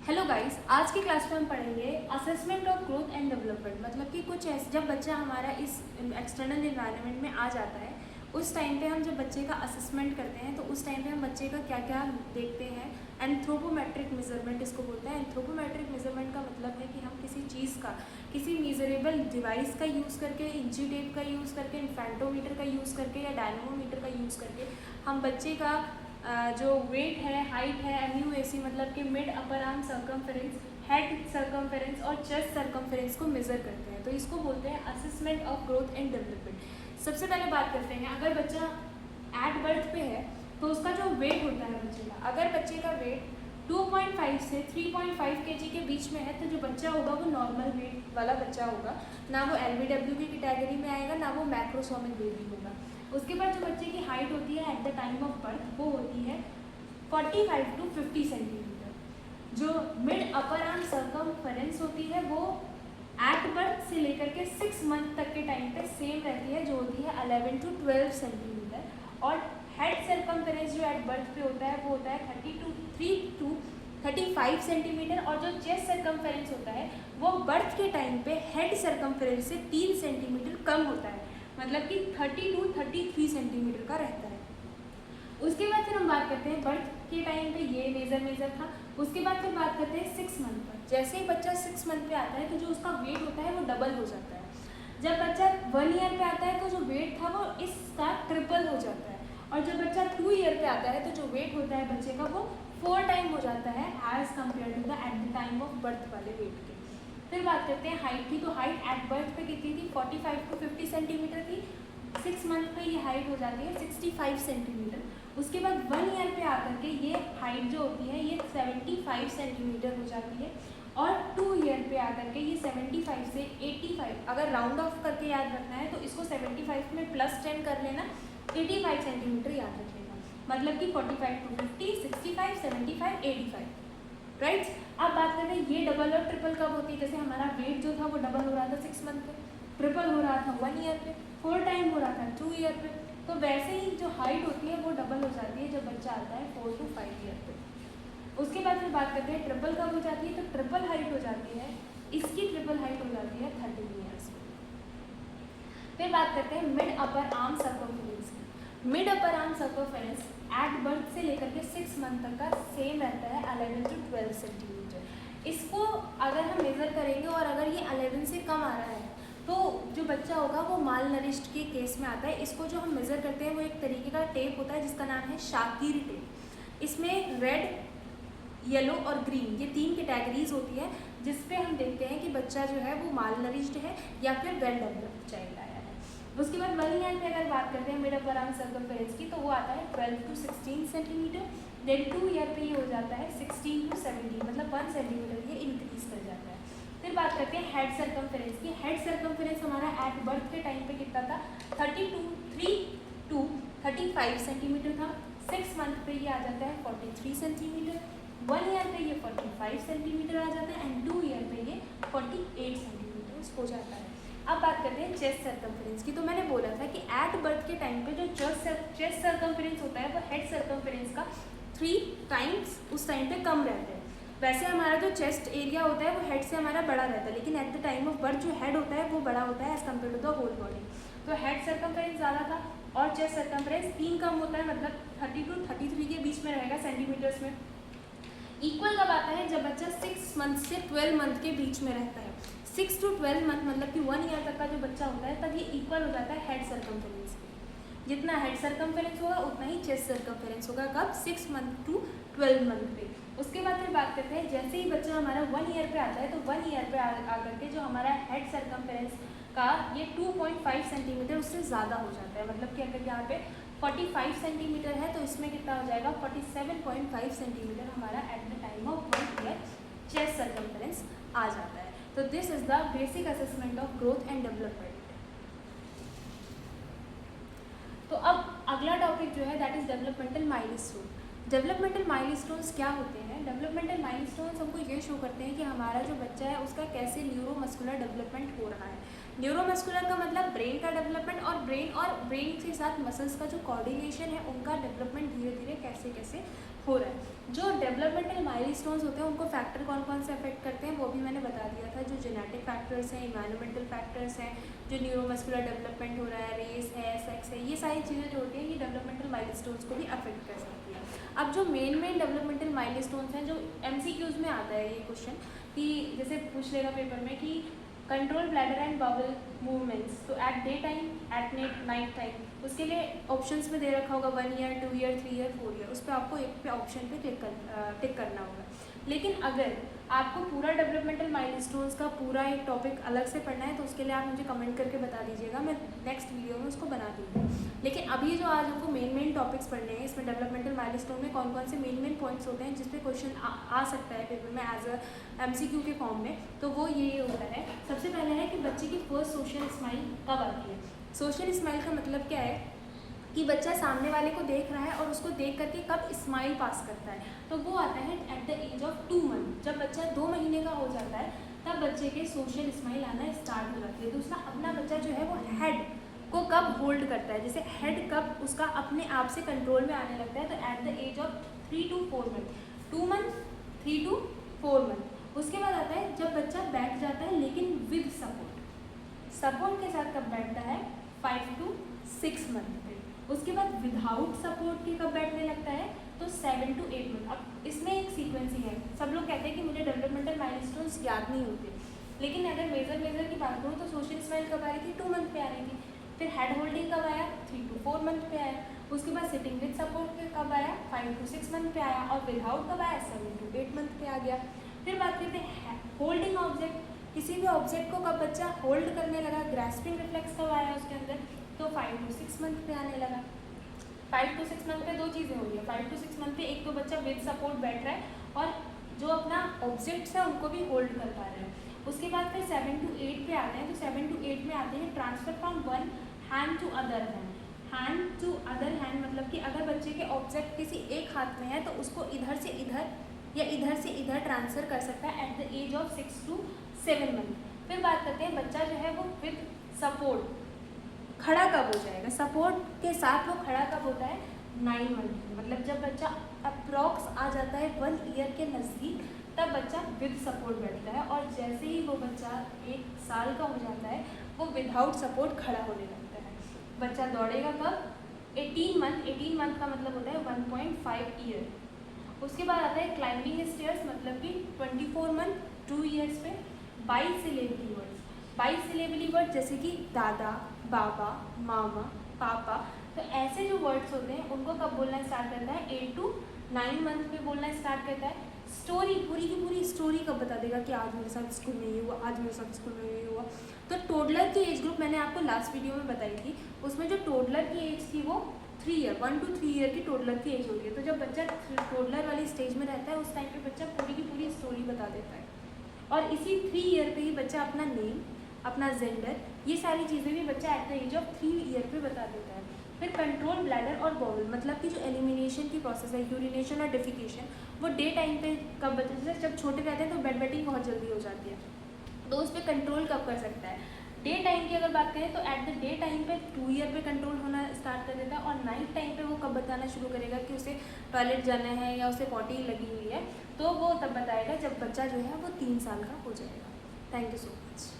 Hello guys, आज की class में हम पढ़ेंगे assessment of growth and development. मतलब कि कुछ ऐसे जब बच्चा हमारा इस एक्सटर्नल इन्वायरमेंट में आ जाता है उस टाइम पे हम जब बच्चे का असेसमेंट करते हैं तो उस टाइम पे हम बच्चे का क्या क्या देखते हैं। एंथ्रोपोमेट्रिक मेजरमेंट इसको बोलते हैं। एंथ्रोपोमेट्रिक मेजरमेंट का मतलब है कि हम किसी चीज़ का, किसी मेजरेबल डिवाइस का यूज़ करके, इंची टेप का यूज़ करके, इन्फेंटोमीटर का यूज़ करके या डायनमोमीटर का यूज़ करके हम बच्चे का जो वेट है, हाइट है, MUAC मतलब कि mid upper arm circumference, head circumference और चेस्ट सर्कमफेरेंस को मेज़र करते हैं। तो इसको बोलते हैं assessment of growth and development. सबसे पहले बात करते हैं, अगर बच्चा एट बर्थ पे है तो उसका जो वेट होता है बच्चे का, अगर बच्चे का वेट 2.5 से 3.5 kg के बीच में है तो जो बच्चा होगा वो नॉर्मल वेट वाला बच्चा होगा, ना वो LBW की कैटेगरी में आएगा, ना वो मैक्रोसोमिक बेबी होगा। उसके बाद जो बच्चे की हाइट होती है at the time of birth वो होती है 45 to 50 सेंटीमीटर। जो मिड अपर आर्म सर्कमफेरेंस होती है वो एट बर्थ से लेकर के 6 मंथ तक के टाइम पे सेम रहती है, जो होती है 11 to 12 सेंटीमीटर। और हेड सर्कमफेरेंस जो एट बर्थ पे होता है वो होता है 3 to 35 सेंटीमीटर। और जो चेस्ट सर्कमफेरेंस होता है वो बर्थ के टाइम पे हेड सर्कमफेरेंस से 3 सेंटीमीटर कम होता है, मतलब कि 30 to 33 सेंटीमीटर का रहता है। उसके बाद फिर हम बात करते हैं बर्थ के टाइम पे ये मेजर था। उसके बाद फिर बात करते हैं 6 मंथ पर। जैसे ही बच्चा 6 मंथ पे आता है तो जो उसका वेट होता है वो डबल हो जाता है। जब बच्चा 1 ईयर पे आता है तो जो वेट था वो इसका ट्रिपल हो जाता है। और जब बच्चा 2 ईयर पे आता है तो जो वेट होता है बच्चे का वो 4 टाइम हो जाता है as compare to the at the time of birth वाले वेट के। फिर बात करते हैं हाइट की। तो हाइट एट बर्थ पे कितनी थी? 45 to 50 सेंटीमीटर थी। 6 मंथ पे ये हाइट हो जाती है 65 सेंटीमीटर। उसके बाद 1 ईयर पे आकर के ये हाइट जो होती है ये 75 सेंटीमीटर हो जाती है। और 2 ईयर पे आकर के ये 75 से 85, अगर राउंड ऑफ करके याद रखना है तो इसको 75 में +10 कर लेना, 85 सेंटीमीटर याद रख लेना। मतलब कि 45 to 50, 65, 75, 85, राइट। अब बात करते हैं ये डबल और ट्रिपल कब होती है। जैसे हमारा वेट जो था वो डबल हो रहा था 6 मंथ पे, ट्रिपल हो रहा था 1 ईयर पे, 4 टाइम हो रहा था 2 ईयर पे। तो वैसे ही जो हाइट होती है वो डबल हो जाती है जब बच्चा आता है 4 to 5 ईयर पे। उसके बाद फिर बात करते हैं ट्रिपल कब हो जाती है। तो ट्रिपल हाइट हो जाती है, इसकी ट्रिपल हाइट हो जाती है 13 ईयर्स में। फिर बात करते हैं मिड अपर आर्म सर्कमफेरेंस की। Mid upper arm circumference at birth से लेकर के 6 मंथ तक का सेम रहता है 11 to 12 सेंटीमीटर। इसको अगर हम मेज़र करेंगे और अगर ये 11 से कम आ रहा है तो जो बच्चा होगा वो माल नरिश्ड के केस में आता है। इसको जो हम मेज़र करते हैं वो एक तरीके का टेप होता है जिसका नाम है शाकिर टेप। इसमें रेड, येलो और ग्रीन ये 3 कैटेगरीज होती है जिसपे हम देखते हैं कि बच्चा जो है वो माल नरिश्ड है या फिर वेल डेवलप्ड चाइल्ड आया है। उसके बाद 1 ईयर में अगर बात करते हैं मिड अपर आर्म सर्कमफेरेंस की तो वो आता है 12 to 16 सेंटीमीटर। देन 2 ईयर पे ये हो जाता है 16 to 17, मतलब 1 सेंटीमीटर ये इंक्रीज कर जाता है। फिर बात करते हैं हेड सर्कमफेरेंस की। हेड सर्कमफेरेंस हमारा एट बर्थ के टाइम पे कितना था? 3 to 35 सेंटीमीटर था। 6 मंथ पे ये आ जाता है 43 सेंटीमीटर। 1 ईयर पे ये 45 सेंटीमीटर आ जाता है एंड 2 ईयर पे ये 48 सेंटीमीटर हो जाता है। अब बात करते हैं चेस्ट सर्कमफेरेंस की। तो मैंने बोला था कि एट बर्थ के टाइम पे जो चेस्ट सर्कमफेरेंस होता है वो हेड सर्कमफेरेंस का 3 टाइम्स उस टाइम पे कम रहता है। वैसे हमारा जो चेस्ट एरिया होता है वो हेड से हमारा बड़ा रहता है, लेकिन at the time of birth जो हेड होता है वो बड़ा होता है as compare to the whole body. तो हेड सर्कमफेरेंस ज़्यादा था और चेस्ट सर्कमफेरेंस 3 कम होता है, मतलब 30 to 33 के बीच में रहेगा सेंटीमीटर्स में। इक्वल कब आता है? जब बच्चा 6 मंथ से 12 मंथ के बीच में रहता है। 6 to 12 मंथ मतलब कि 1 ईयर तक का जो बच्चा होता है तब ये इक्वल हो जाता है हेड सर्कमफेरेंस के। जितना हेड सर्कमफेरेंस होगा उतना ही चेस्ट सर्कमफेरेंस होगा। कब? 6 मंथ to 12 मंथ पे। उसके बाद फिर बात करते हैं जैसे ही बच्चा हमारा 1 ईयर पे आता है तो 1 ईयर पे आकर के जो हमारा हेड सर्कमफेरेंस का ये 2.5 सेंटीमीटर उससे ज़्यादा हो जाता है। मतलब कि अगर यहाँ पे 45 सेंटीमीटर है तो इसमें कितना हो जाएगा? 47.5 सेंटीमीटर हमारा at the time of 1 year chest circumference आ जाता है। तो this is the basic assessment of growth and development. तो अब अगला टॉपिक जो है that is developmental milestone. Developmental milestones क्या होते हैं? डेवलपमेंटल माइलस्टोन्स हमको ये शो करते हैं कि हमारा जो बच्चा है उसका कैसे न्यूरोमस्कुलर डेवलपमेंट हो रहा है। न्यूरोमस्कुलर का मतलब ब्रेन का डेवलपमेंट, और ब्रेन के साथ मसल्स का जो कोऑर्डिनेशन है उनका डेवलपमेंट धीरे धीरे कैसे कैसे हो रहा है। जो डेवलपमेंटल माइलस्टोन्स होते हैं उनको फैक्टर कौन कौन से अफेक्ट करते हैं वो भी मैंने बता दिया था। जो जेनेटिक फैक्टर्स हैं, इन्वायरमेंटल फैक्टर्स हैं, जो न्यूरोमस्कुलर डेवलपमेंट हो रहा है, रेस है, सेक्स है, ये सारी चीज़ें जो होती हैं ये डेवलपमेंटल माइलस्टोन्स को भी अफेक्ट कर सकती है। अब जो मेन डेवलपमेंटल माइलस्टोन्स हैं, जो MCQs में आता है ये क्वेश्चन, कि जैसे पूछ लेगा पेपर में कि control bladder and bowel movements, तो at day time, at night time, उसके लिए ऑप्शंस में दे रखा होगा 1 ईयर, 2 ईयर, 3 ईयर, 4 ईयर, उस पर आपको एक पे ऑप्शन पे टिक करना होगा। लेकिन अगर आपको पूरा डेवलपमेंटल माइलस्टोन्स का पूरा एक टॉपिक अलग से पढ़ना है तो उसके लिए आप मुझे कमेंट करके बता दीजिएगा, मैं नेक्स्ट वीडियो में उसको बना दूँगी। लेकिन अभी जो आज हमको मेन टॉपिक्स पढ़ने हैं, इसमें डेवलपमेंटल माइलस्टोन में कौन कौन से मेन पॉइंट्स होते हैं जिस पे क्वेश्चन आ सकता है पेपर में एज अ MCQ के फॉर्म में, तो वो ये होता है। सबसे पहले है कि बच्चे की फर्स्ट सोशल स्माइल कब आती है। सोशल स्माइल का मतलब क्या है कि बच्चा सामने वाले को देख रहा है और उसको देख करके कब स्माइल पास करता है, तो वो आता है at the age of 2 month. जब बच्चा 2 महीने का हो जाता है तब बच्चे के सोशल स्माइल आना स्टार्ट हो जाती है। दूसरा, अपना बच्चा जो है वो हेड को कब होल्ड करता है, जैसे हेड कब उसका अपने आप से कंट्रोल में आने लगता है, तो at the age of 3 to 4 month, 2 month, 3 to 4 month. उसके बाद आता है जब बच्चा बैठ जाता है लेकिन विद सपोर्ट के साथ कब बैठता है, 5 to 6 मंथ पे। उसके बाद विदाउट सपोर्ट के कब बैठने लगता है, तो 7 to 8 मंथ। अब इसमें एक सीक्वेंसिंग है। सब लोग कहते हैं कि मुझे डेवलपमेंटल माइलस्टोन्स याद नहीं होते, लेकिन अगर मेजर की बात करूँ तो सोशल स्माइल कब आ रही थी, 2 मंथ पे आ रही थी। फिर हेड होल्डिंग कब आया, 3 to 4 मंथ पे आया। उसके बाद सिटिंग विद सपोर्ट पे कब आया, 5 to 6 मंथ पे आया। और विदाउट कब आया, 7 to 8 मंथ पे आ गया। फिर बात करते हैं होल्डिंग ऑब्जेक्ट। किसी भी ऑब्जेक्ट को कब बच्चा होल्ड करने लगा, ग्रास्पिंग रिफ्लेक्स कब आया उसके अंदर, तो 5 to 6 मंथ पे आने लगा। 5 to 6 मंथ पे दो चीज़ें हो रही है। 5 to 6 मंथ पे एक तो बच्चा विद सपोर्ट बैठ रहा है और जो अपना ऑब्जेक्ट्स है उनको भी होल्ड कर पा रहा है। उसके बाद फिर 7 to 8 पे आते हैं, तो 7 to 8 में आते हैं transfer from one hand to other hand मतलब कि अगर बच्चे के ऑब्जेक्ट किसी एक हाथ में है तो उसको इधर से इधर या इधर से इधर ट्रांसफ़र कर सकता है at the age of 6 to 7 month. फिर बात करते हैं बच्चा जो है वो विद सपोर्ट खड़ा कब हो जाएगा, सपोर्ट के साथ वो खड़ा कब होता है, 9 मंथ। मतलब जब बच्चा अप्रॉक्स आ जाता है 1 ईयर के नज़दीक तब बच्चा विद सपोर्ट बैठता है। और जैसे ही वो बच्चा 1 साल का हो जाता है वो विदाउट सपोर्ट खड़ा होने लगता है। बच्चा दौड़ेगा कब, 18 मंथ का मतलब होता है 1.5 ईयर। उसके बाद आता है क्लाइंबिंग स्टेयर्स, मतलब कि 24 मंथ 2 ईयर्स पे। बाईसिलेबली वर्ड जैसे कि दादा, बाबा, मामा, पापा, तो ऐसे जो वर्ड्स होते हैं उनको कब बोलना स्टार्ट करता है, 8 to 9 मंथ में बोलना स्टार्ट करता है। स्टोरी, पूरी की पूरी स्टोरी कब बता देगा कि आज मेरे साथ स्कूल में ये हुआ, आज मेरे साथ स्कूल में ये हुआ। तो टोडलर की एज ग्रुप मैंने आपको लास्ट वीडियो में बताई थी, उसमें जो टोडलर की एज थी वो 3 ईयर, 1 to 3 ईयर की टोडलर की एज होती है। तो जब बच्चा टोडलर वाली स्टेज में रहता है उस टाइम पे बच्चा पूरी की पूरी स्टोरी बता देता है। और इसी 3 ईयर पे ही बच्चा अपना नेम, अपना जेंडर, ये सारी चीज़ें भी बच्चा at the age of 3 year पे बता देता है। फिर कंट्रोल ब्लैडर और बॉवल, मतलब कि जो एलिमिनेशन की प्रोसेस है, यूरिनेशन और डेफिकेशन, वो डे टाइम पे कब बच्चे, जैसे जब छोटे रहते हैं तो बेड वेटिंग बहुत जल्दी हो जाती है, तो उस पर कंट्रोल कब कर सकता है। डे टाइम की अगर बात करें तो एट द डे टाइम पे 2 ईयर पे कंट्रोल होना स्टार्ट कर देता है। और नाइट टाइम पे वो कब बताना शुरू करेगा कि उसे टॉयलेट जाना है या उसे पॉटी लगी हुई है, तो वो तब बताएगा जब बच्चा जो है वो 3 साल का हो जाएगा। Thank you so much.